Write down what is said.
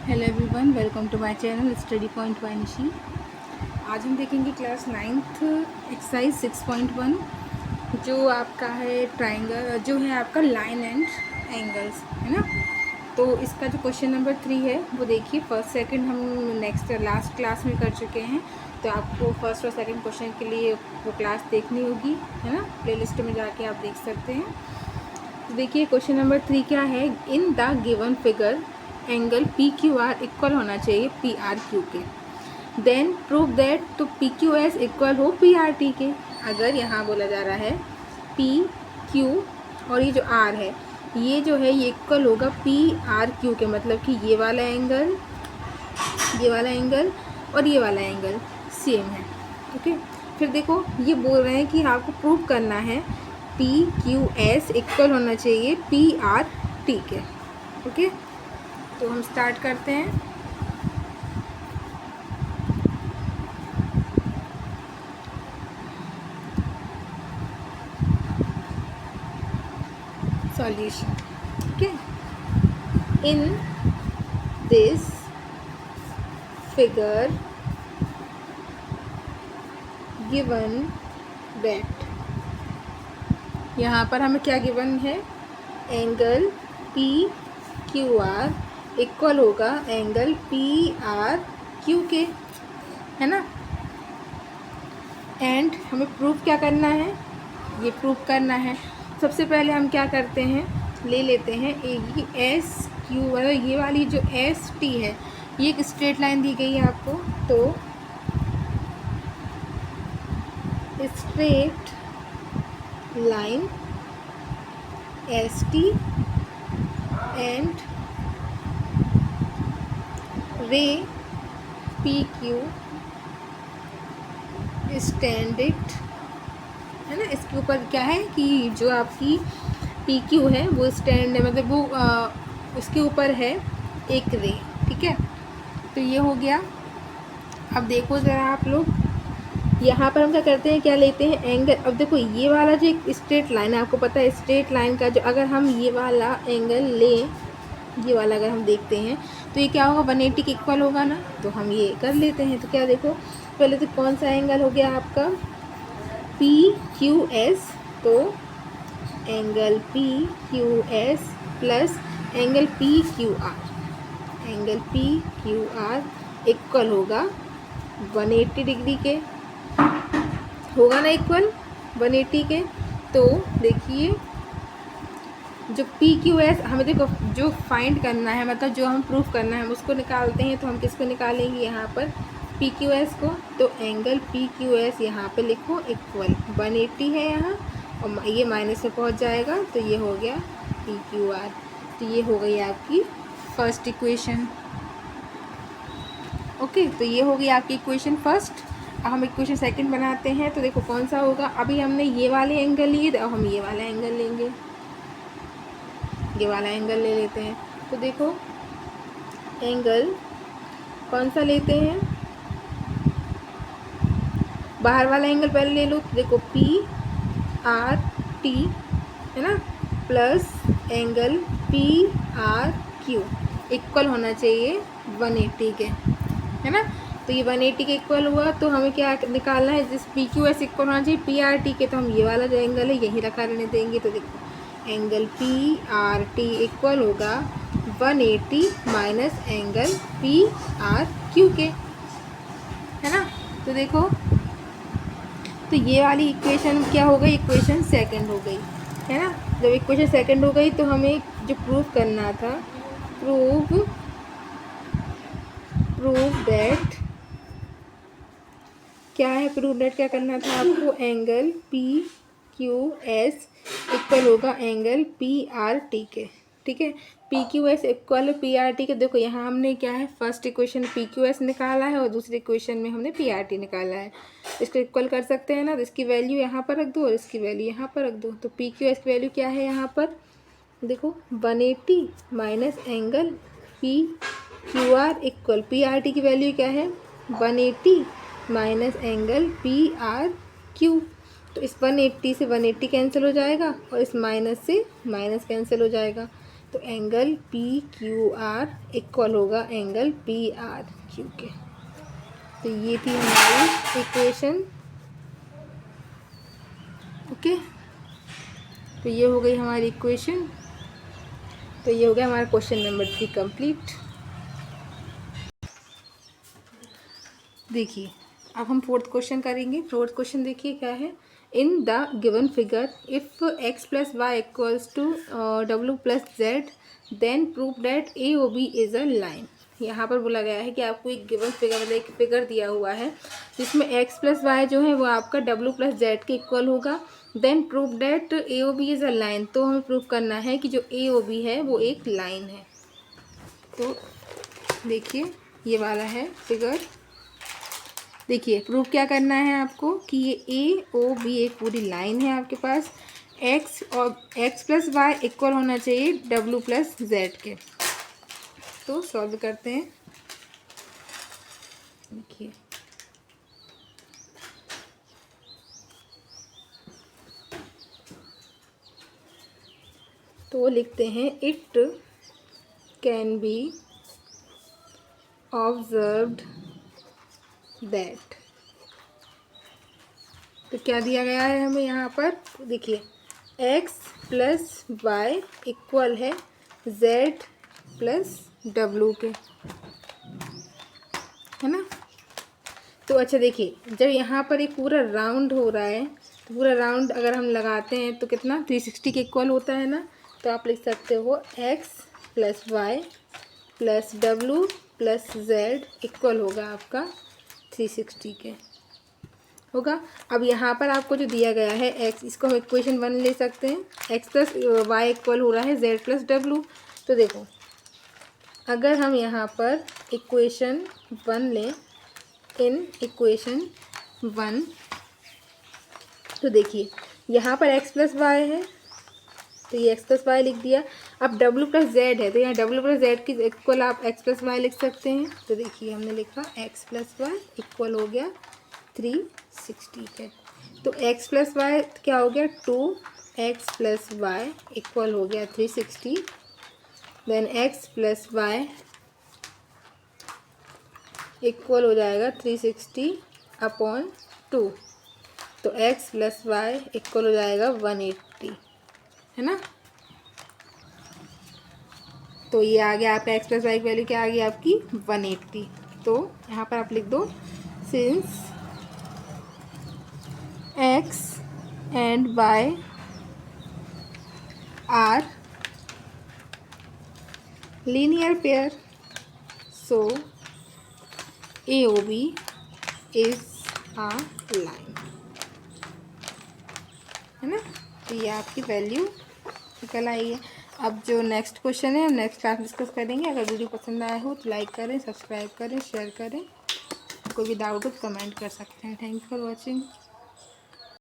Hello everyone, welcome to my channel study point by Nishi. आज हम देखेंगे क्लास 9th एक्सरसाइज 6.1 जो आपका है ट्राइंगल, जो है आपका लाइन एंड एंगल्स, है ना। तो इसका जो क्वेश्चन नंबर 3 है वो देखिए। फर्स्ट सेकंड हम लास्ट क्लास में कर चुके हैं, तो आपको फर्स्ट और सेकंड क्वेश्चन के लिए वो क्लास देखनी होगी, है ना। प्लेलिस्ट में जाके आप देख सकते हैं। तो देखिए क्वेश्चन नंबर 3 क्या है। In the given figure angle P Q R equal होना चाहिए पी आर क्यू के। देन प्रूव दैट, तो पी क्यू एस इक्वल हो पी आर टी के। अगर यहाँ बोला जा रहा है पी क्यू और ये जो आर है, ये जो है ये इक्वल होगा पी आर क्यू के, मतलब कि ये वाला एंगल और ये वाला एंगल सेम है। ओके, फिर देखो ये बोल रहे हैं कि आपको प्रूव करना है पी क्यू एस इक्वल होना चाहिए पी आर टी के। ओके, तो हम स्टार्ट करते हैं। Solution. Okay, in this figure given that, यहाँ पर हमें क्या गिवन है, angle P Q R equal होगा एंगल पी आर क्यू के, है ना। एंड हमें प्रूफ क्या करना है, ये प्रूफ करना है। सबसे पहले हम क्या करते हैं, ले लेते हैं ये एस क्यू, मतलब ये वाली जो एस टी है, ये एक स्ट्रेट लाइन दी गई है आपको। तो straight line S T and रे पी क्यू स्टैंडर्ड, है ना। इसके ऊपर क्या है कि जो आपकी पी क्यू है वो स्टैंड है, मतलब वो उसके ऊपर है एक रे, ठीक है। तो ये हो गया। अब देखो ज़रा आप लोग, यहाँ पर हम क्या करते हैं, क्या लेते हैं एंगल। अब देखो ये वाला जो एक स्ट्रेट लाइन है, आपको पता है स्ट्रेट लाइन का जो, अगर हम ये वाला एंगल लें, ये वाला अगर हम देखते हैं तो ये क्या होगा, 180 के इक्वल होगा ना। तो हम ये कर लेते हैं। तो क्या देखो, पहले तो कौन सा एंगल हो गया आपका पी क्यू एस, तो angle P Q S plus angle P Q R equal होगा 180 डिग्री के, होगा ना इक्वल 180 के। तो देखिए जो पी क्यू एस हमें देखो जो फाइंड करना है, मतलब जो हम प्रूफ करना है, हम उसको निकालते हैं। तो हम किसको निकालेंगे, यहाँ पर पी क्यू एस को। तो एंगल पी क्यू एस यहाँ पे लिखो इक्वल 180 है यहाँ, और ये माइनस में पहुँच जाएगा, तो ये हो गया पी क्यू आर। तो ये हो गई आपकी फर्स्ट इक्वेशन। ओके, तो ये हो गई आपकी इक्वेशन फर्स्ट। अब हम इक्वेशन सेकंड बनाते हैं। तो देखो कौन सा होगा, अभी हमने ये वाले एंगल लिए, अब हम ये वाला एंगल लेंगे, ये वाला एंगल ले लेते हैं। तो देखो एंगल कौन सा लेते हैं, बाहर वाला एंगल पहले ले लो। तो देखो पी आर टी, है ना, plus angle P R Q equal होना चाहिए 180 के, है ना। तो ये 180 के इक्वल हुआ, तो हमें क्या निकालना है, जिस पी क्यू एस इक्वल होना चाहिए पी आर टी के। तो हम ये वाला जो एंगल है यही रखा रहने देंगे। तो देखो angle P R T equal होगा 180 minus angle P R Q के, है ना। तो देखो, तो ये वाली इक्वेशन क्या हो गई, इक्वेशन सेकंड हो गई, है ना। जब इक्वेशन सेकंड हो गई तो हमें जो प्रूव करना था, प्रूव दैट, क्या है प्रूव दैट, क्या करना था आपको, angle P Q S equal होगा एंगल पी आर टी के, ठीक है। P Q S equal P R T के। देखो यहाँ हमने क्या है, first equation P Q S निकाला है और दूसरी इक्वेशन में हमने पी आर टी निकाला है। इसको इक्वल कर सकते हैं ना। तो इसकी वैल्यू यहाँ पर रख दो और इसकी वैल्यू यहाँ पर रख दो। तो पी क्यू एस की वैल्यू क्या है यहाँ पर, देखो 180 minus angle P Q R equal P R T की वैल्यू क्या है 180 minus angle P R Q. तो इस 180 से 180 कैंसिल हो जाएगा और इस माइनस से माइनस कैंसिल हो जाएगा। तो angle P Q R equal होगा एंगल पी आर क्यू के। तो ये थी हमारी इक्वेशन। ओके, तो ये हो गई हमारी इक्वेशन। तो ये हो गया हमारा क्वेश्चन नंबर 3 कंप्लीट। देखिए अब हम फोर्थ क्वेश्चन करेंगे। फोर्थ क्वेश्चन देखिए क्या है। In the given figure if x plus y equals to w plus z then prove that A O B is a line. यहाँ पर बोला गया है कि आपको एक गिवन फिगर मतलब एक फिगर दिया हुआ है जिसमें x प्लस वाई जो है वो आपका w प्लस जेड के इक्वल होगा। Then prove that A O B is a line. तो हमें प्रूव करना है कि जो ए ओ बी है वो एक लाइन है। तो देखिए ये वाला है फिगर। देखिए प्रूफ क्या करना है आपको कि ये ए ओ बी एक पूरी लाइन है आपके पास। एक्स और एक्स प्लस वाई इक्वल होना चाहिए डब्ल्यू प्लस जेड के। तो सॉल्व करते हैं। देखिए तो लिखते हैं it can be observed that. तो क्या दिया गया है हमें यहाँ पर। देखिए x प्लस वाई इक्वल है z प्लस डब्लू के, है ना। तो अच्छा देखिए जब यहाँ पर एक पूरा राउंड हो रहा है तो पूरा राउंड अगर हम लगाते हैं तो कितना 360 के इक्वल होता है ना। तो आप लिख सकते हो x प्लस वाई प्लस डब्लू प्लस जेड इक्वल होगा आपका 360 के होगा। अब यहाँ पर आपको जो दिया गया है x, इसको हम इक्वेशन 1 ले सकते हैं। x प्लस वाई इक्वल हो रहा है z प्लस डब्लू। तो देखो अगर हम यहाँ पर इक्वेशन 1 लें, इन इक्वेशन 1 तो देखिए यहाँ पर x प्लस वाई है तो ये x प्लस वाई लिख दिया। अब w प्लस जेड है तो यहाँ w प्लस जेड की इक्वल आप x प्लस वाई लिख सकते हैं। तो देखिए हमने लिखा x प्लस वाई इक्वल हो गया 360 के। तो x प्लस वाई क्या हो गया 2x प्लस वाई इक्वल हो गया 360। देन x प्लस वाई इक्वल हो जाएगा 360 अपॉन 2। तो x प्लस वाई इक्वल हो जाएगा 180, है ना। तो ये आ गया आपका x प्लस वाई की वैल्यू क्या आ गई आपकी 180। तो यहाँ पर आप लिख दो since x and y are linear pair so AOB is a line, है ना। तो ये आपकी वैल्यू निकल आई है। अब जो नेक्स्ट क्वेश्चन है हम नेक्स्ट क्लास डिस्कस करेंगे। अगर वीडियो पसंद आया हो तो लाइक करें, सब्सक्राइब करें, शेयर करें। कोई भी डाउट हो तो कमेंट कर सकते हैं। Thank you for watching.